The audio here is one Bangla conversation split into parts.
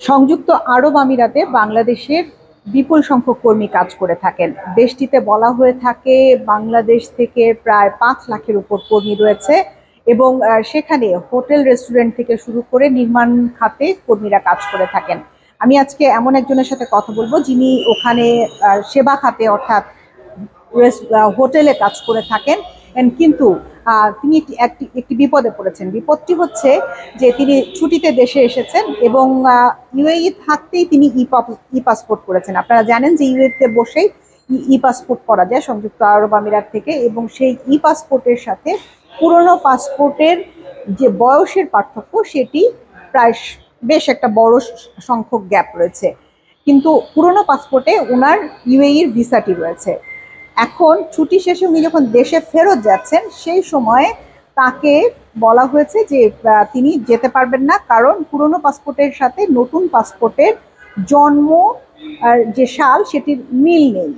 সংযুক্ত আরব আমিরাতে বাংলাদেশের বিপুল সংখ্যক কর্মী কাজ করে থাকেন। দেশটিতে বলা হয়ে থাকে বাংলাদেশ থেকে প্রায় 5 লাখের উপর কর্মী রয়েছে এবং সেখানে হোটেল রেস্টুরেন্ট থেকে শুরু করে নির্মাণ খাতে কর্মীরা কাজ করে থাকেন। আমি আজকে এমন একজনের সাথে কথা বলবো যিনি ওখানে সেবা খাতে অর্থাৎ হোটেলে কাজ করে থাকেন, কিন্তু তিনি একটি বিপদে পড়েছেন। বিপদটি হচ্ছে যে তিনি ছুটিতে দেশে এসেছেন এবং ইউএই থাকতেই তিনি ই পাসপোর্ট করেছেন। আপনারা জানেন যে ইউএইতে বসেই ই পাসপোর্ট করা যায় সংযুক্ত আরব আমিরাত থেকে, এবং সেই ই পাসপোর্টের সাথে পুরনো পাসপোর্টের যে বয়সের পার্থক্য সেটি প্রায় বেশ একটা বড় সংখ্যক গ্যাপ রয়েছে, কিন্তু পুরনো পাসপোর্টে ওনার ইউএইর ভিসাটি রয়েছে। এখন ছুটি শেষে উনি যখন দেশে ফেরত যাচ্ছেন সেই সময়ে তাকে বলা হয়েছে যে তিনি যেতে পারবেন না, কারণ পুরনো পাসপোর্টের সাথে নতুন পাসপোর্টের জন্ম যে সাল সেটির মিল নেই।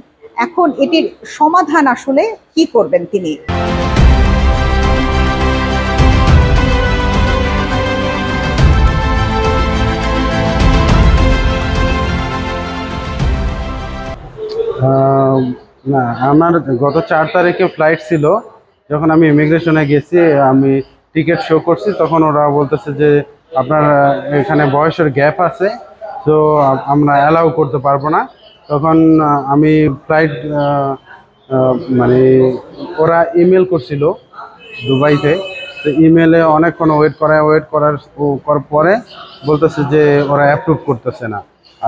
এখন এটির সমাধান আসলে কি করবেন তিনি? না, আমার গত 4 তারিখে ফ্লাইট ছিল। যখন আমি ইমিগ্রেশনে গেছি, আমি টিকিট শো করছি, তখন ওরা বলতেছে যে আপনার এখানে বয়সের গ্যাপ আছে, তো আমরা অ্যালাউ করতে পারবো না। তখন আমি ফ্লাইট মানে ওরা ইমেল করছিল দুবাইতে, তো ইমেলে অনেকক্ষণ ওয়েট করার পরে বলতেছে যে ওরা অ্যাপ্রুভ করতেছে না।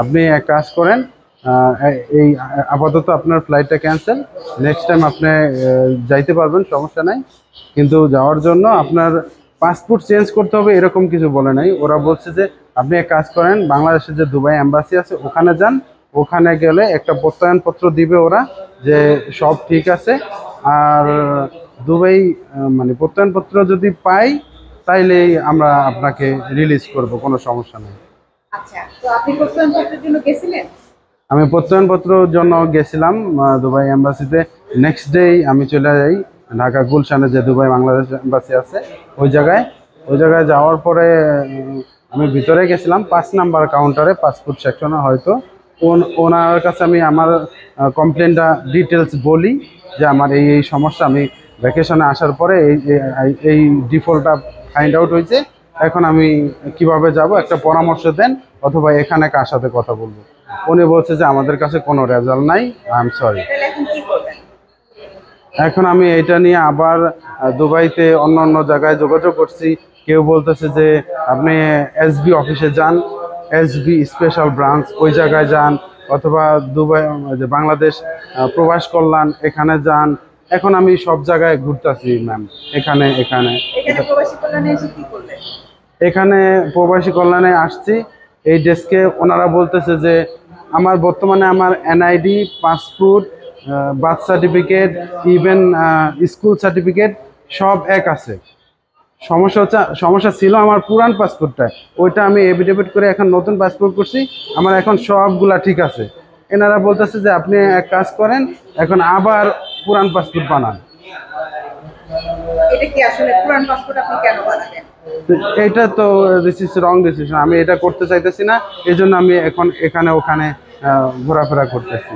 আপনি এক কাজ করেন, এই আপাতত আপনার ফ্লাইটটা ক্যান্সেল, নেক্সট টাইম আপনি যাইতে পারবেন, সমস্যা নাই, কিন্তু যাওয়ার জন্য আপনার পাসপোর্ট চেঞ্জ করতে হবে এরকম কিছু বলে নাই। ওরা বলছে যে আপনি এক কাজ করেন, বাংলাদেশের যে দুবাই এম্বাসি আছে ওখানে যান, ওখানে গেলে একটা প্রত্যয়নপত্র দিবে ওরা যে সব ঠিক আছে। আর দুবাই মানে প্রত্যয়নপত্র যদি পাই তাইলেই আমরা আপনাকে রিলিজ করব, কোনো সমস্যা নেই। আচ্ছা, তো আপনি প্রত্যয়নপত্রের জন্য গেছিলেন? আমি প্রত্যয়নপত্রের জন্য গেছিলাম দুবাই এম্বাসিতে। নেক্সট ডে আমি চলে যাই ঢাকা গুলশানে যে দুবাই বাংলাদেশ এম্বাসি আছে ওই জায়গায় যাওয়ার পরে আমি ভিতরে গেছিলাম 5 নাম্বার কাউন্টারে, পাসপোর্ট সেকশনে। হয়তো ওনার কাছে আমি আমার কমপ্লেনটা ডিটেলস বলি যে আমার এই সমস্যা, আমি ভ্যাকেশনে আসার পরে এই ডিফল্টটা ফাইন্ড আউট হয়েছে, এখন আমি কিভাবে যাব একটা পরামর্শ দেন, অথবা এখানে কার সাথে কথা বলবো। উনি বলছে যে আমাদের কাছে কোনো রেজাল্ট নাই, আই এম সরি। এখন আমি এটা নিয়ে আবার দুবাইতে অন্য জায়গায় যোগাযোগ করছি। কেউ বলতেছে যে আপনি এসবি অফিসে যান, এসবি স্পেশাল ব্রাঞ্চ ওই জায়গায় যান, অথবা দুবাই যে বাংলাদেশ প্রবাস কল্যাণ এখানে যান। এখন আমি সব জায়গায় ঘুরতেছি ম্যাম, এখানে প্রবাসী কল্যাণে আসছি। এই ডেস্কে ওনারা বলতেছে যে আমার বর্তমানে আমার NID, passport, birth certificate, even school certificate সব এক আছে। সমস্যা ছিল আমার পুরান পাসপোর্টটা, ওইটা আমি এফিডেভিট করে এখন নতুন পাসপোর্ট করছি, আমার এখন সবগুলা ঠিক আছে। এনারা বলতেছে যে আপনি এক কাজ করেন, এখন আবার পুরান পাসপোর্ট বানান। এটা কি আসলে পুরান পাসপোর্ট আপনি কেন বানাবেন? এটা তো দিস ইজ রং ডিসিশন, আমি এটা করতে চাইতেছি না, এই জন্য আমি এখন এখানে ওখানে ঘোরাফেরা করতেছি।